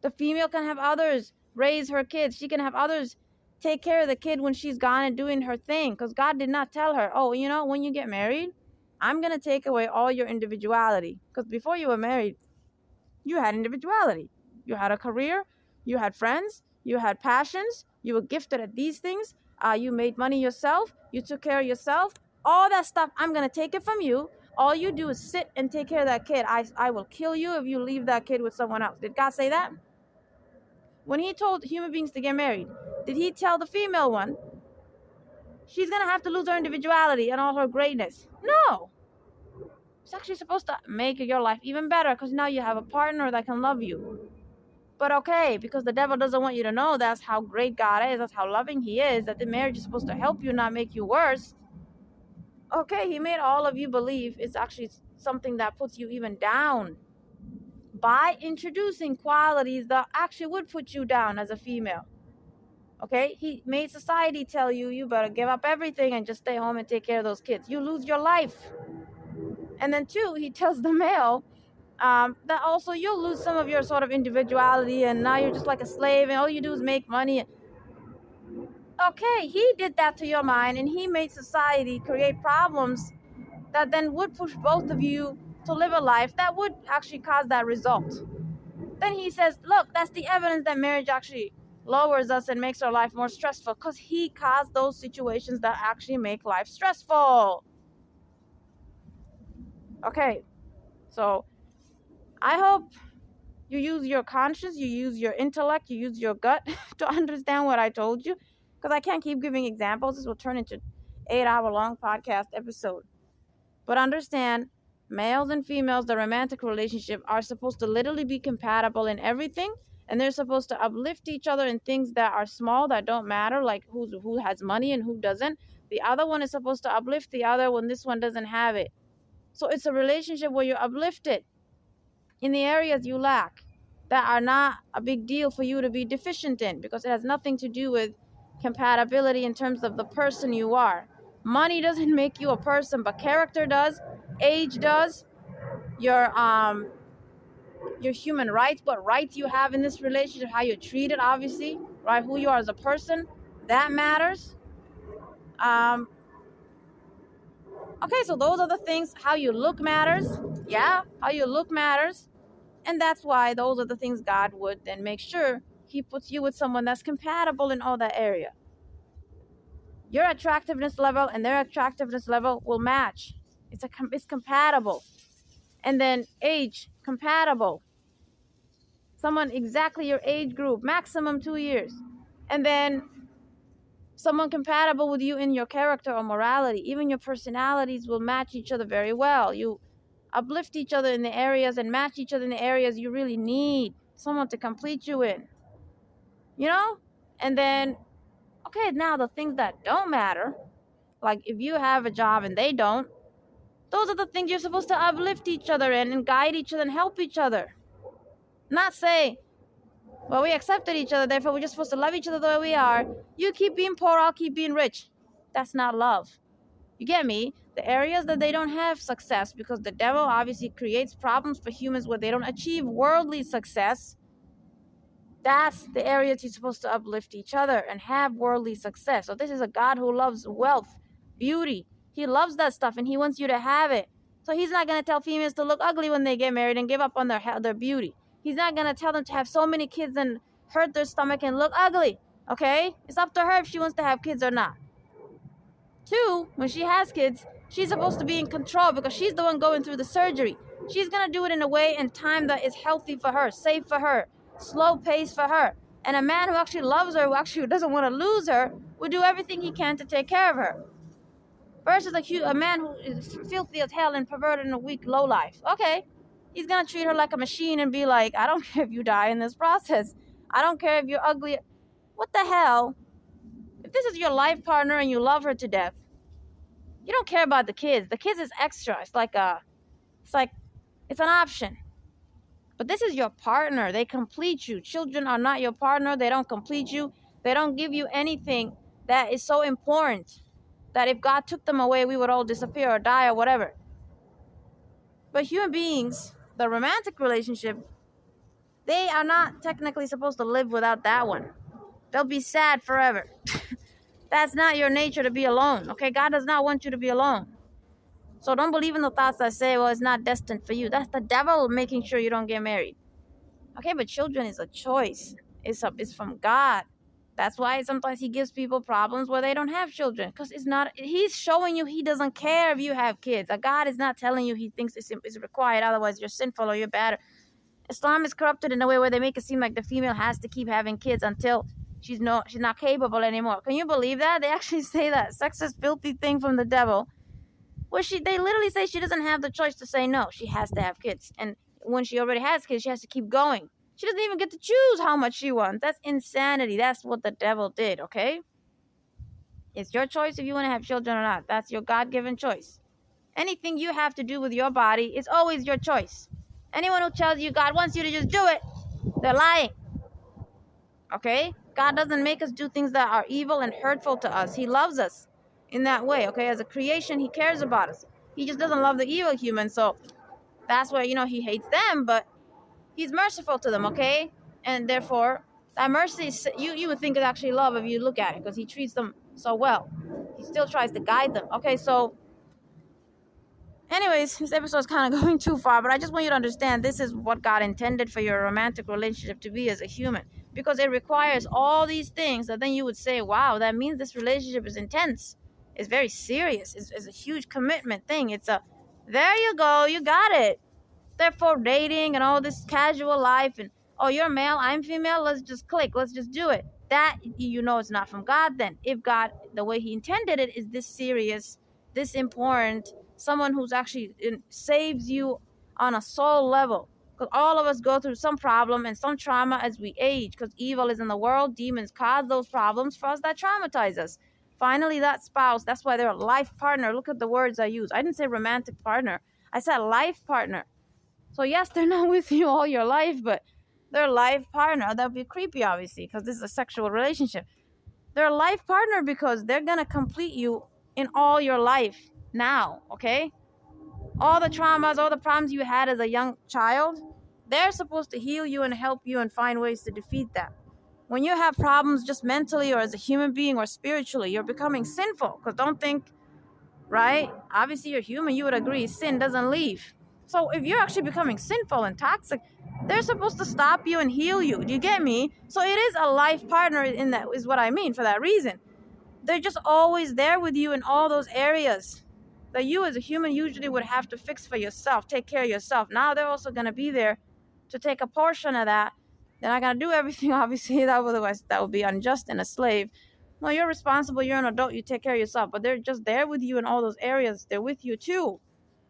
A: The female can have others raise her kids. She can have others take care of the kid when she's gone and doing her thing. Because God did not tell her, oh, when you get married, I'm going to take away all your individuality. Because before you were married, you had individuality. You had a career. You had friends. You had passions. You were gifted at these things. You made money yourself. You took care of yourself. All that stuff, I'm going to take it from you. All you do is sit and take care of that kid. I will kill you if you leave that kid with someone else. Did God say that? When he told human beings to get married, did he tell the female one, she's going to have to lose her individuality and all her greatness? No. It's actually supposed to make your life even better because now you have a partner that can love you. But okay, because the devil doesn't want you to know that's how great God is, that's how loving he is, that the marriage is supposed to help you, not make you worse. Okay, he made all of you believe it's actually something that puts you even down by introducing qualities that actually would put you down as a female. Okay, he made society tell you, you better give up everything and just stay home and take care of those kids. You lose your life. And then two, he tells the male that also you'll lose some of your sort of individuality and now you're just like a slave and all you do is make money. Okay, he did that to your mind and he made society create problems that then would push both of you to live a life that would actually cause that result. Then he says, look, that's the evidence that marriage actually lowers us and makes our life more stressful because he caused those situations that actually make life stressful. Okay, so I hope you use your conscience, you use your intellect, you use your gut to understand what I told you because I can't keep giving examples. This will turn into an 8-hour-long podcast episode. But understand, males and females, the romantic relationship are supposed to literally be compatible in everything. And they're supposed to uplift each other in things that are small, that don't matter, like who has money and who doesn't. The other one is supposed to uplift the other when this one doesn't have it. So it's a relationship where you're uplifted in the areas you lack that are not a big deal for you to be deficient in because it has nothing to do with compatibility in terms of the person you are. Money doesn't make you a person, but character does, age does, your human rights, what rights you have in this relationship, how you're treated, obviously, right? Who you are as a person, that matters. Okay, so those are the things. How you look matters. Yeah, how you look matters. And that's why those are the things God would then make sure he puts you with someone that's compatible in all that area. Your attractiveness level and their attractiveness level will match. It's compatible. And then age, compatible. Someone exactly your age group, maximum 2 years. And then someone compatible with you in your character or morality. Even your personalities will match each other very well. You uplift each other in the areas and match each other in the areas you really need someone to complete you in. And then, okay, now the things that don't matter, like if you have a job and they don't, those are the things you're supposed to uplift each other in and guide each other and help each other. Not say, well, we accepted each other, therefore we're just supposed to love each other the way we are. You keep being poor, I'll keep being rich. That's not love. You get me? The areas that they don't have success, because the devil obviously creates problems for humans where they don't achieve worldly success. That's the areas you're supposed to uplift each other and have worldly success. So this is a God who loves wealth, beauty. He loves that stuff and he wants you to have it. So he's not going to tell females to look ugly when they get married and give up on their beauty. He's not going to tell them to have so many kids and hurt their stomach and look ugly. Okay? It's up to her if she wants to have kids or not. Two, when she has kids, she's supposed to be in control because she's the one going through the surgery. She's going to do it in a way and time that is healthy for her, safe for her, slow pace for her. And a man who actually loves her, who actually doesn't want to lose her, will do everything he can to take care of her. Versus a man who is filthy as hell and perverted and a weak lowlife. Okay, he's going to treat her like a machine and be like, I don't care if you die in this process. I don't care if you're ugly. What the hell? If this is your life partner and you love her to death, you don't care about the kids. The kids is extra. It's an option. But this is your partner. They complete you. Children are not your partner. They don't complete you. They don't give you anything that is so important that if God took them away, we would all disappear or die or whatever. But human beings, the romantic relationship, they are not technically supposed to live without that one. They'll be sad forever. That's not your nature to be alone. Okay, God does not want you to be alone. So don't believe in the thoughts that say, well, it's not destined for you. That's the devil making sure you don't get married. Okay, but children is a choice. It's from God. That's why sometimes he gives people problems where they don't have children. Because he's showing you he doesn't care if you have kids. God is not telling you he thinks it's required. Otherwise, you're sinful or you're bad. Islam is corrupted in a way where they make it seem like the female has to keep having kids until she's not capable anymore. Can you believe that? They actually say that sexist, filthy thing from the devil. Where they literally say she doesn't have the choice to say no. She has to have kids. And when she already has kids, she has to keep going. She doesn't even get to choose how much she wants. That's insanity. That's what the devil did, okay? It's your choice if you want to have children or not. That's your God-given choice. Anything you have to do with your body is always your choice. Anyone who tells you God wants you to just do it, they're lying. Okay? God doesn't make us do things that are evil and hurtful to us. He loves us in that way, okay? As a creation, he cares about us. He just doesn't love the evil humans, so that's where, he hates them, but he's merciful to them, okay? And therefore, that mercy, you would think is actually love if you look at it, because he treats them so well. He still tries to guide them. Okay, so anyways, this episode is kind of going too far, but I just want you to understand this is what God intended for your romantic relationship to be as a human, because it requires all these things that then you would say, wow, that means this relationship is intense. It's very serious. It's a huge commitment thing. There you go, you got it. Therefore, dating and all this casual life and, oh, you're male, I'm female, let's just click, let's just do it. That, it's not from God then. If God, the way he intended it, is this serious, this important, someone who's actually saves you on a soul level. Because all of us go through some problem and some trauma as we age, because evil is in the world. Demons cause those problems for us that traumatize us. Finally, that spouse, that's why they're a life partner. Look at the words I use. I didn't say romantic partner. I said life partner. So yes, they're not with you all your life, but they're a life partner. That would be creepy, obviously, because this is a sexual relationship. They're a life partner because they're going to complete you in all your life now, okay? All the traumas, all the problems you had as a young child, they're supposed to heal you and help you and find ways to defeat that. When you have problems just mentally or as a human being or spiritually, you're becoming sinful. Because don't think, right? Obviously, you're human. You would agree sin doesn't leave. So if you're actually becoming sinful and toxic, they're supposed to stop you and heal you. Do you get me? So it is a life partner in that is what I mean for that reason. They're just always there with you in all those areas that you as a human usually would have to fix for yourself, take care of yourself. Now they're also going to be there to take a portion of that. They're not going to do everything, obviously. Otherwise, that would be unjust and a slave. No, you're responsible. You're an adult. You take care of yourself. But they're just there with you in all those areas. They're with you too.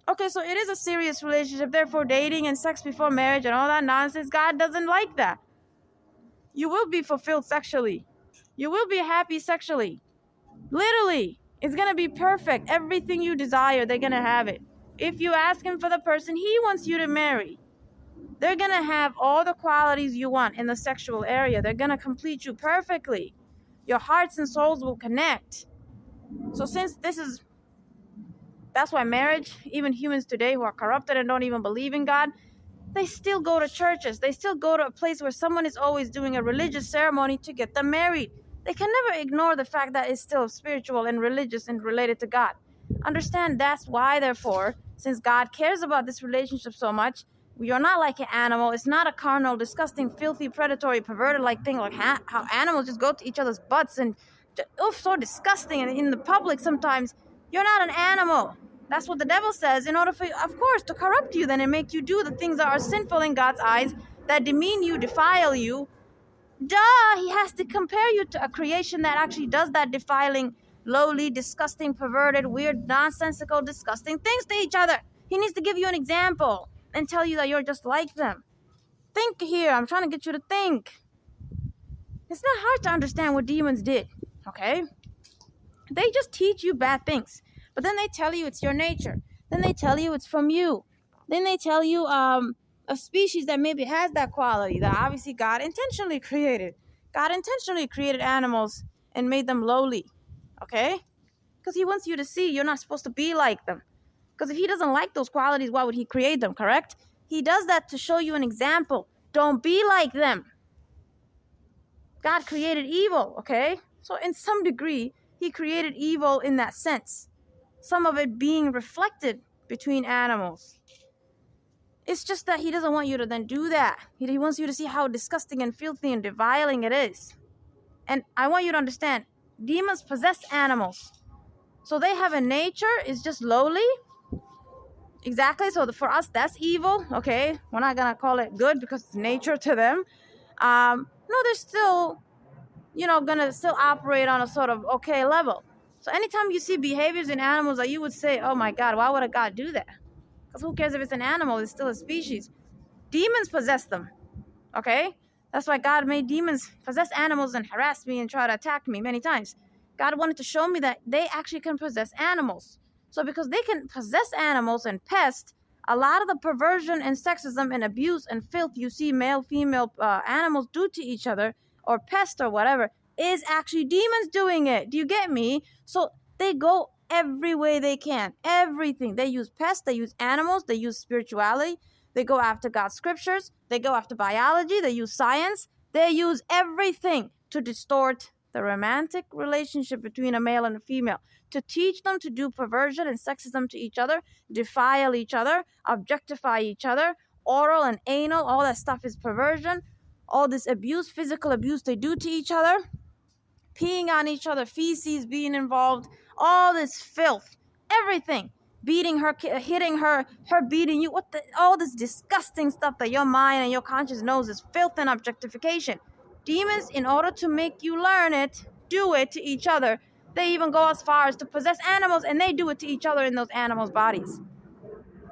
A: Okay, so it is a serious relationship. Therefore, dating and sex before marriage and all that nonsense, God doesn't like that. You will be fulfilled sexually. You will be happy sexually. Literally. It's going to be perfect. Everything you desire, they're going to have it. If you ask him for the person he wants you to marry, they're going to have all the qualities you want in the sexual area. They're going to complete you perfectly. Your hearts and souls will connect. So since this is That's why marriage, even humans today who are corrupted and don't even believe in God, they still go to churches. They still go to a place where someone is always doing a religious ceremony to get them married. They can never ignore the fact that it's still spiritual and religious and related to God. Understand that's why, therefore, since God cares about this relationship so much, we are not like an animal. It's not a carnal, disgusting, filthy, predatory, perverted like thing like how animals just go to each other's butts and so disgusting. And in the public sometimes, you're not an animal. That's what the devil says, in order for, of course, to corrupt you then and make you do the things that are sinful in God's eyes, that demean you, defile you. Duh, he has to compare you to a creation that actually does that defiling, lowly, disgusting, perverted, weird, nonsensical, disgusting things to each other. He needs to give you an example and tell you that you're just like them. Think here. I'm trying to get you to think. It's not hard to understand what demons did, okay? They just teach you bad things. But then they tell you it's your nature. Then they tell you it's from you. Then they tell you a species that maybe has that quality that obviously God intentionally created. God intentionally created animals and made them lowly. Okay? Because he wants you to see you're not supposed to be like them. Because if he doesn't like those qualities, why would he create them, correct? He does that to show you an example. Don't be like them. God created evil, okay? So in some degree, he created evil in that sense. Some of it being reflected between animals. It's just that he doesn't want you to then do that. He wants you to see how disgusting and filthy and defiling it is. And I want you to understand, demons possess animals. So they have a nature, it's just lowly. Exactly, so for us, that's evil, okay? We're not going to call it good because it's nature to them. No, they're still, going to still operate on a sort of okay level. So anytime you see behaviors in animals that you would say, oh my God, why would a God do that? Because who cares if it's an animal? It's still a species. Demons possess them, okay? That's why God made demons possess animals and harass me and try to attack me many times. God wanted to show me that they actually can possess animals. So because they can possess animals and pest, a lot of the perversion and sexism and abuse and filth you see male, female animals do to each other, or pest or whatever, is actually demons doing it. Do you get me? So they go every way they can. Everything. They use pests, they use animals, they use spirituality, they go after God's scriptures, they go after biology, they use science, they use everything to distort the romantic relationship between a male and a female, to teach them to do perversion and sexism to each other, defile each other, objectify each other, oral and anal, all that stuff is perversion. All this abuse, physical abuse they do to each other, peeing on each other, feces being involved, all this filth, everything, beating her, hitting her beating you, all this disgusting stuff that your mind and your conscience knows is filth and objectification. Demons, in order to make you learn it, do it to each other. They even go as far as to possess animals, and they do it to each other in those animals' bodies.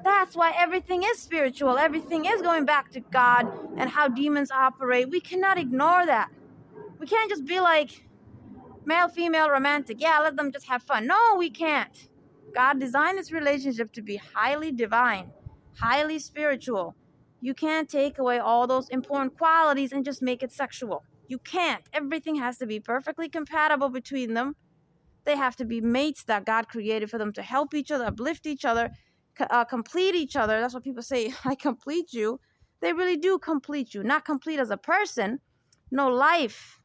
A: That's why everything is spiritual. Everything is going back to God and how demons operate. We cannot ignore that. We can't just be like male, female, romantic. Yeah, let them just have fun. No, we can't. God designed this relationship to be highly divine, highly spiritual. You can't take away all those important qualities and just make it sexual. You can't. Everything has to be perfectly compatible between them. They have to be mates that God created for them to help each other, uplift each other, complete each other. That's what people say, I complete you. They really do complete you. Not complete as a person. No, life.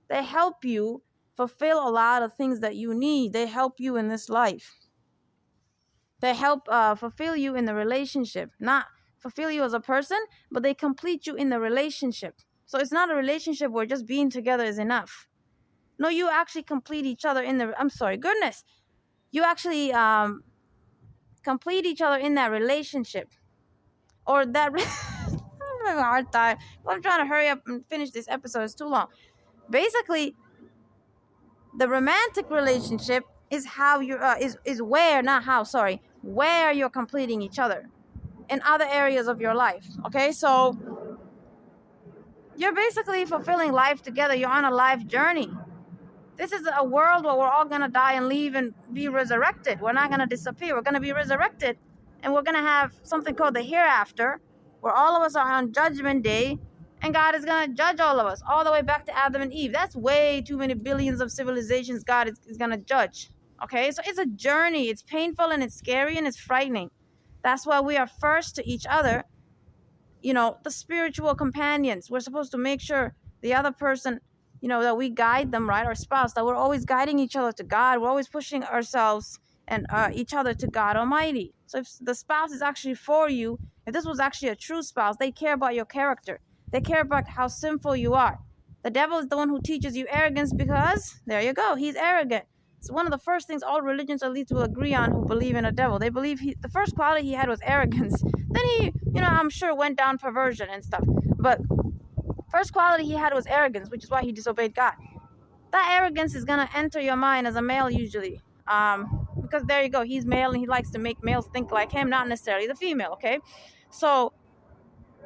A: They help you fulfill a lot of things that you need. They help you in this life. They help fulfill you in the relationship. Not fulfill you as a person, but they complete you in the relationship. So it's not a relationship where just being together is enough. No, you actually complete each other in the, goodness. You actually complete each other in that relationship. Or that, I'm having a hard time. I'm trying to hurry up and finish this episode. It's too long. Basically, the romantic relationship is how you're, where you're completing each other in other areas of your life. Okay, so you're basically fulfilling life together. You're on a life journey. This is a world where we're all going to die and leave and be resurrected. We're not going to disappear. We're going to be resurrected. And we're going to have something called the hereafter, where all of us are on Judgment Day. And God is going to judge all of us, all the way back to Adam and Eve. That's way too many billions of civilizations God is going to judge. Okay, so it's a journey. It's painful and it's scary and it's frightening. That's why we are first to each other, the spiritual companions. We're supposed to make sure the other person, that we guide them, right? Our spouse, that we're always guiding each other to God. We're always pushing ourselves and each other to God Almighty. So if the spouse is actually for you, if this was actually a true spouse, they care about your character. They care about how sinful you are. The devil is the one who teaches you arrogance because, there you go, he's arrogant. It's one of the first things all religions at least will agree on who believe in a devil. They believe the first quality he had was arrogance. Then he, I'm sure went down perversion and stuff. But first quality he had was arrogance, which is why he disobeyed God. That arrogance is going to enter your mind as a male usually. Because there you go, he's male and he likes to make males think like him, not necessarily the female, okay? So,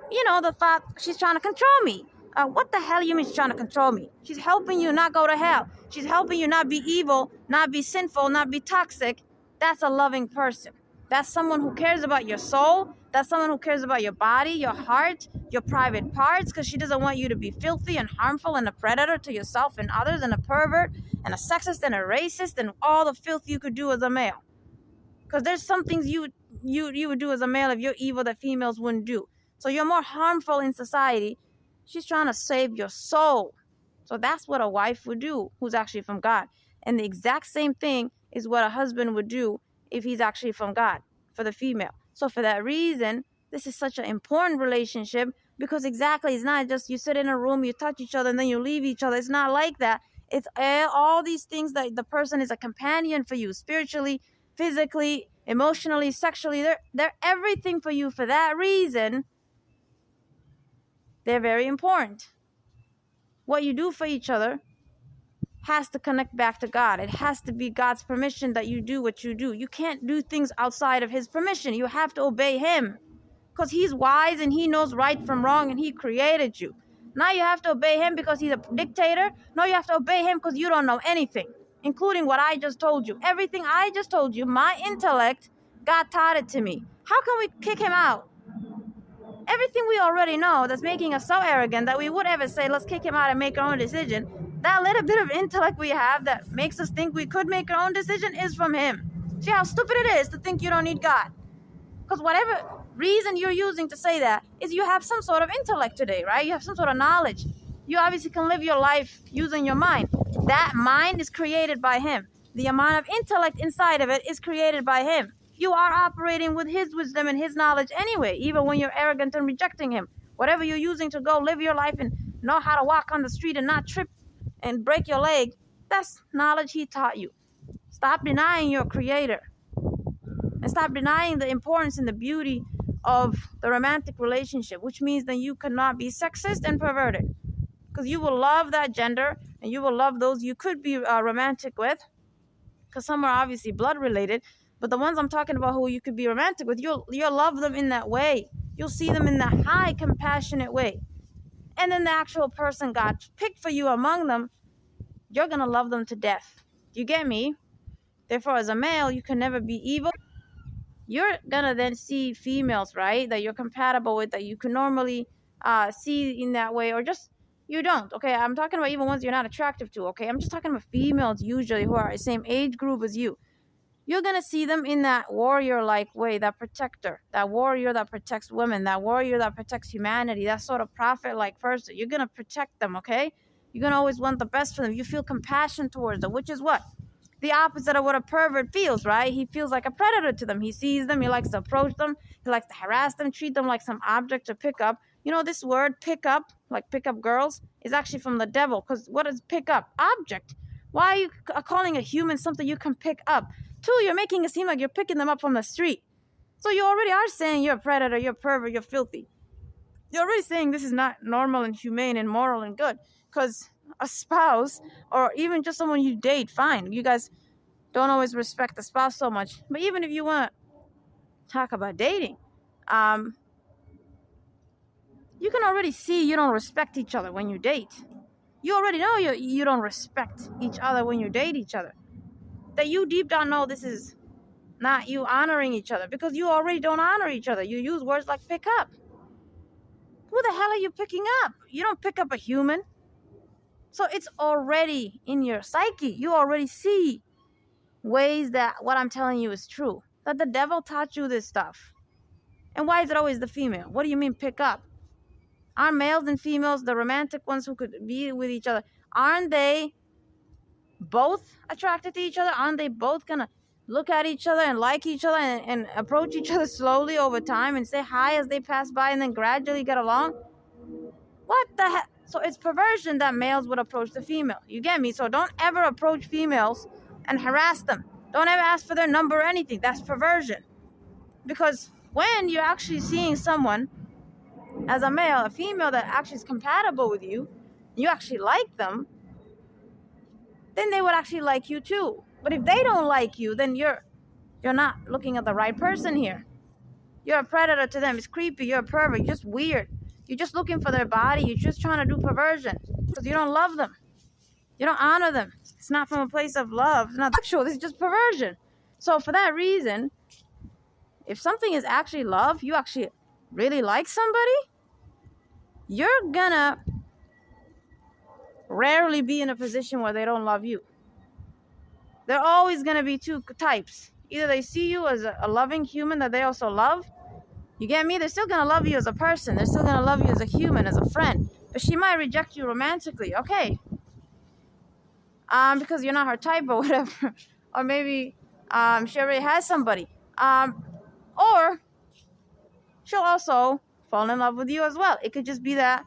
A: the thought, she's trying to control me. What the hell you mean she's trying to control me? She's helping you not go to hell. She's helping you not be evil, not be sinful, not be toxic. That's a loving person. That's someone who cares about your soul. That's someone who cares about your body, your heart, your private parts, because she doesn't want you to be filthy and harmful and a predator to yourself and others and a pervert and a sexist and a racist and all the filth you could do as a male. Because there's some things you would do as a male if you're evil that females wouldn't do. So you're more harmful in society. She's trying to save your soul. So that's what a wife would do who's actually from God. And the exact same thing is what a husband would do if he's actually from God for the female. So for that reason, this is such an important relationship because exactly, it's not just you sit in a room, you touch each other, and then you leave each other. It's not like that. It's all these things that the person is a companion for you spiritually, physically, emotionally, sexually. They're everything for you. For that reason, they're very important. What you do for each other has to connect back to God. It has to be God's permission that you do what you do. You can't do things outside of his permission. You have to obey him because he's wise and he knows right from wrong and he created you. Now you have to obey him because he's a dictator. No, you have to obey him because you don't know anything, including what I just told you. Everything I just told you, my intellect, God taught it to me. How can we kick him out? Everything we already know that's making us so arrogant that we would ever say, let's kick him out and make our own decision. That little bit of intellect we have that makes us think we could make our own decision is from him. See how stupid it is to think you don't need God. Because whatever reason you're using to say that is you have some sort of intellect today, right? You have some sort of knowledge. You obviously can live your life using your mind. That mind is created by him. The amount of intellect inside of it is created by him. You are operating with his wisdom and his knowledge anyway, even when you're arrogant and rejecting him. Whatever you're using to go live your life and know how to walk on the street and not trip and break your leg, that's knowledge he taught you. Stop denying your creator. And stop denying the importance and the beauty of the romantic relationship, which means that you cannot be sexist and perverted. Because you will love that gender and you will love those you could be romantic with. Because some are obviously blood related. But the ones I'm talking about who you could be romantic with, you'll love them in that way. You'll see them in that high, compassionate way. And then the actual person God picked for you among them, you're going to love them to death. You get me? Therefore, as a male, you can never be evil. You're going to then see females, right, that you're compatible with, that you can normally see in that way, or just you don't, okay? I'm talking about even ones you're not attractive to, okay? I'm just talking about females usually who are the same age group as you. You're going to see them in that warrior-like way, that protector, that warrior that protects women, that warrior that protects humanity, that sort of prophet-like person. You're going to protect them, okay? You're going to always want the best for them. You feel compassion towards them, which is what? The opposite of what a pervert feels, right? He feels like a predator to them. He sees them. He likes to approach them. He likes to harass them, treat them like some object to pick up. You know, this word, pick up, like pick up girls, is actually from the devil. Because what is pick up? Object. Why are you calling a human something you can pick up? Two, you're making it seem like you're picking them up from the street. So you already are saying you're a predator, you're a pervert, you're filthy. You're already saying this is not normal and humane and moral and good. Because a spouse, or even just someone you date, fine. You guys don't always respect the spouse so much. But even if you want to talk about dating, you can already see you don't respect each other when you date. You already know you don't respect each other when you date each other. That you deep down know this is not you honoring each other, because you already don't honor each other. You use words like pick up. Who the hell are you picking up? You don't pick up a human. So it's already in your psyche. You already see ways that what I'm telling you is true. That the devil taught you this stuff. And why is it always the female? What do you mean pick up? Aren't males and females, the romantic ones who could be with each other, aren't they both attracted to each other? Aren't they both gonna look at each other and like each other and approach each other slowly over time and say hi as they pass by and then gradually get along? What the heck? So it's perversion that males would approach the female. You get me? So don't ever approach females and harass them. Don't ever ask for their number or anything. That's perversion. Because when you're actually seeing someone as a male, a female that actually is compatible with you, you actually like them, then they would actually like you too. But if they don't like you, then you're not looking at the right person here. You're a predator to them. It's creepy. You're a pervert. You're just weird. You're just looking for their body. You're just trying to do perversion because you don't love them. You don't honor them. It's not from a place of love. It's not sexual. This is just perversion. So for that reason, if something is actually love, you actually really like somebody, you're gonna rarely be in a position where they don't love you. There are always gonna be two types. Either they see you as a loving human that they also love. You get me? They're still gonna love you as a person. They're still gonna love you as a human, as a friend. But she might reject you romantically. Okay. Because you're not her type or whatever. Or maybe she already has somebody. Or she'll also fall in love with you as well. It could just be that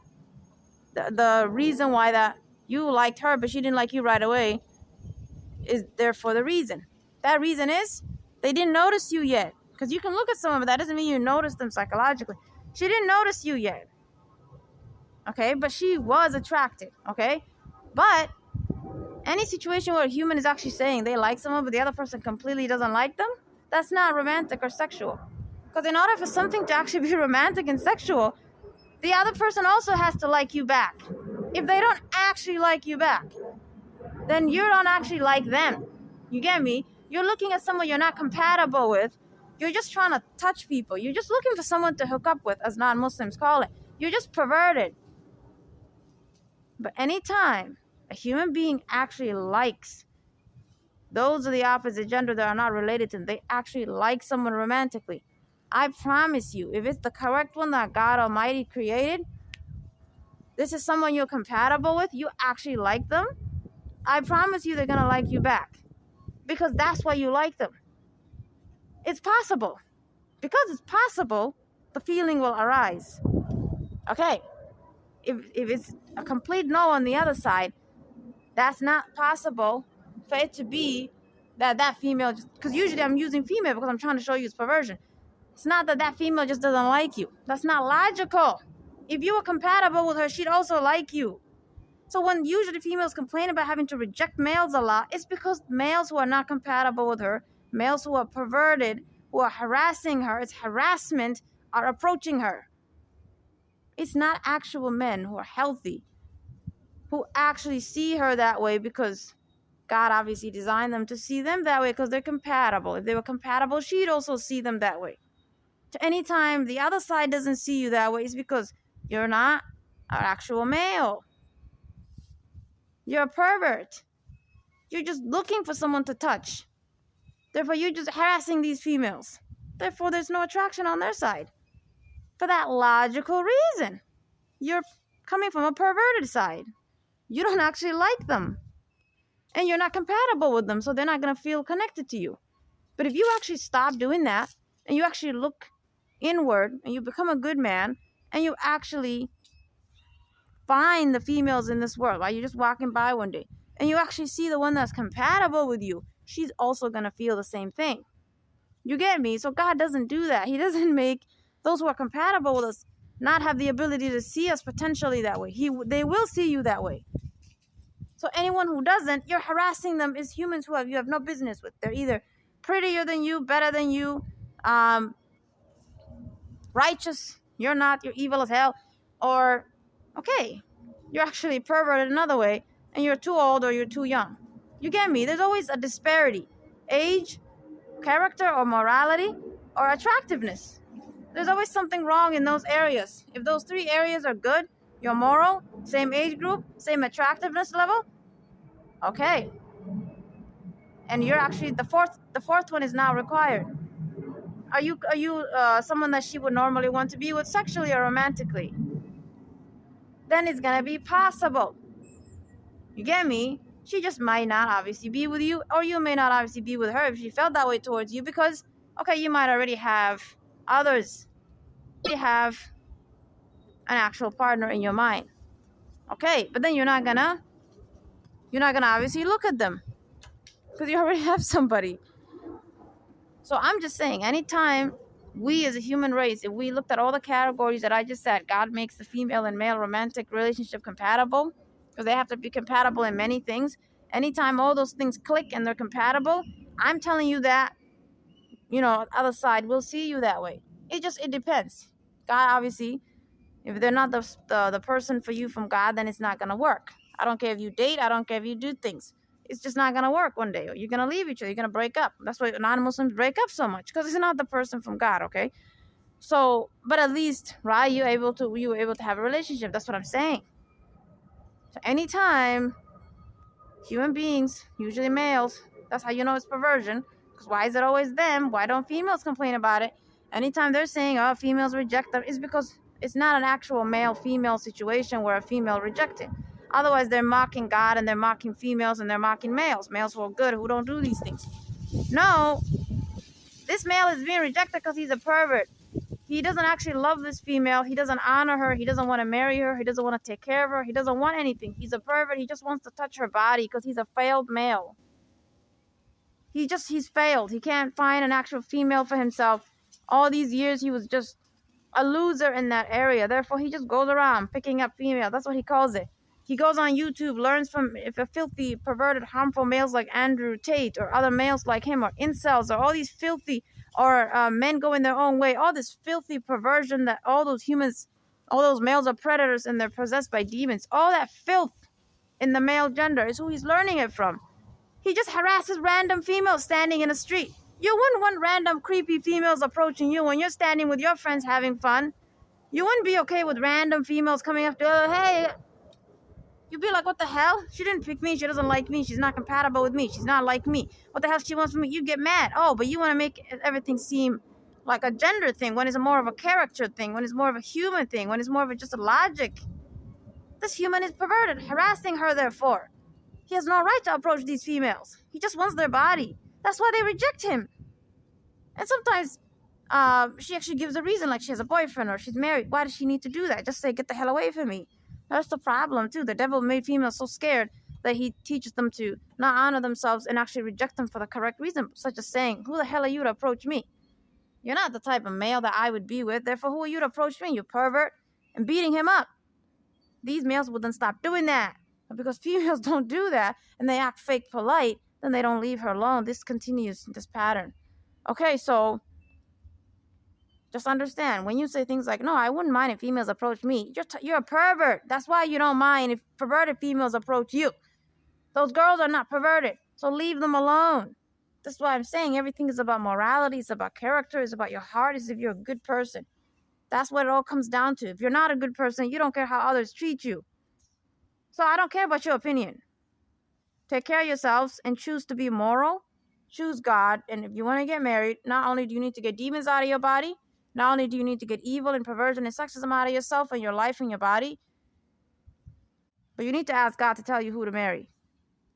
A: the reason why that you liked her but she didn't like you right away is there for the reason. That reason is they didn't notice you yet. Because you can look at someone, but that doesn't mean you notice them psychologically. She didn't notice you yet. Okay? But she was attracted. Okay? But any situation where a human is actually saying they like someone, but the other person completely doesn't like them, that's not romantic or sexual. Because in order for something to actually be romantic and sexual, the other person also has to like you back. If they don't actually like you back, then you don't actually like them. You get me? You're looking at someone you're not compatible with. You're just trying to touch people. You're just looking for someone to hook up with, as non-Muslims call it. You're just perverted. But anytime a human being actually likes those of the opposite gender that are not related to them, they actually like someone romantically, I promise you, if it's the correct one that God Almighty created, this is someone you're compatible with, you actually like them, I promise you they're going to like you back. Because that's why you like them. It's possible. Because it's possible, the feeling will arise. Okay. If it's a complete no on the other side, that's not possible for it to be that female, because usually I'm using female because I'm trying to show you it's perversion. It's not that female just doesn't like you. That's not logical. If you were compatible with her, she'd also like you. So when usually females complain about having to reject males a lot, it's because males who are not compatible with her, males who are perverted, who are harassing her, it's harassment, are approaching her. It's not actual men who are healthy, who actually see her that way because God obviously designed them to see them that way because they're compatible. If they were compatible, she'd also see them that way. So anytime the other side doesn't see you that way, it's because you're not an actual male. You're a pervert. You're just looking for someone to touch. Therefore, you're just harassing these females. Therefore, there's no attraction on their side. For that logical reason. You're coming from a perverted side. You don't actually like them. And you're not compatible with them, so they're not going to feel connected to you. But if you actually stop doing that, and you actually look inward, and you become a good man, and you actually find the females in this world, right? You're just walking by one day, and you actually see the one that's compatible with you, she's also going to feel the same thing. You get me? So God doesn't do that. He doesn't make those who are compatible with us not have the ability to see us potentially that way. They will see you that way. So anyone who doesn't, you're harassing them is humans who you have no business with. They're either prettier than you, better than you, righteous, you're not, you're evil as hell, or, okay, you're actually perverted another way, and you're too old or you're too young. You get me? There's always a disparity. Age, character, or morality, or attractiveness. There's always something wrong in those areas. If those three areas are good, you're moral, same age group, same attractiveness level, okay. and you're actually the fourth one is now required. Are you someone that she would normally want to be with sexually or romantically? Then it's gonna be possible. You get me? She just might not obviously be with you, or you may not obviously be with her if she felt that way towards you, because okay, you might already have others. You have an actual partner in your mind. Okay, but then you're not gonna obviously look at them because you already have somebody. So I'm just saying, anytime we as a human race, if we looked at all the categories that I just said, God makes the female and male romantic relationship compatible, because they have to be compatible in many things. Anytime all those things click and they're compatible, I'm telling you that, other side will see you that way. It depends. God, obviously, if they're not the person for you from God, then it's not going to work. I don't care if you date. I don't care if you do things. It's just not going to work one day. Or you're going to leave each other. You're going to break up. That's why non-Muslims break up so much, because it's not the person from God, okay? So, but at least, right, you were able to have a relationship. That's what I'm saying. So anytime human beings, usually males, that's how you know it's perversion. Because why is it always them? Why don't females complain about it? Anytime they're saying, oh, females reject them, it's because it's not an actual male-female situation where a female rejected. Otherwise, they're mocking God and they're mocking females and they're mocking males. Males who are good, who don't do these things. No, this male is being rejected because he's a pervert. He doesn't actually love this female. He doesn't honor her. He doesn't want to marry her. He doesn't want to take care of her. He doesn't want anything. He's a pervert. He just wants to touch her body because he's a failed male. He's failed. He can't find an actual female for himself. All these years, he was just a loser in that area. Therefore, he just goes around picking up female. That's what he calls it. He goes on YouTube, learns from filthy, perverted, harmful males like Andrew Tate or other males like him, or incels, or all these filthy, or men going their own way. All this filthy perversion that all those males are predators and they're possessed by demons. All that filth in the male gender is who he's learning it from. He just harasses random females standing in the street. You wouldn't want random creepy females approaching you when you're standing with your friends having fun. You wouldn't be okay with random females coming up to you, hey. You'd be like, what the hell? She didn't pick me. She doesn't like me. She's not compatible with me. She's not like me. What the hell she wants from me? You get mad. Oh, but you want to make everything seem like a gender thing when it's more of a character thing, when it's more of a human thing, when it's more of just a logic. This human is perverted, harassing her, therefore. He has no right to approach these females. He just wants their body. That's why they reject him. And sometimes she actually gives a reason, like she has a boyfriend or she's married. Why does she need to do that? Just say, get the hell away from me. That's the problem, too. The devil made females so scared that he teaches them to not honor themselves and actually reject them for the correct reason, such as saying, who the hell are you to approach me? You're not the type of male that I would be with. Therefore, who are you to approach me, you pervert? And beating him up. These males wouldn't stop doing that. But because females don't do that and they act fake polite, then they don't leave her alone. This continues, this pattern. Okay, so just understand, when you say things like, no, I wouldn't mind if females approach me, you're a pervert. That's why you don't mind if perverted females approach you. Those girls are not perverted, so leave them alone. That's why I'm saying everything is about morality. It's about character. It's about your heart. It's if you're a good person. That's what it all comes down to. If you're not a good person, you don't care how others treat you. So I don't care about your opinion. Take care of yourselves and choose to be moral. Choose God. And if you want to get married, not only do you need to get demons out of your body, not only do you need to get evil and perversion and sexism out of yourself and your life and your body, but you need to ask God to tell you who to marry.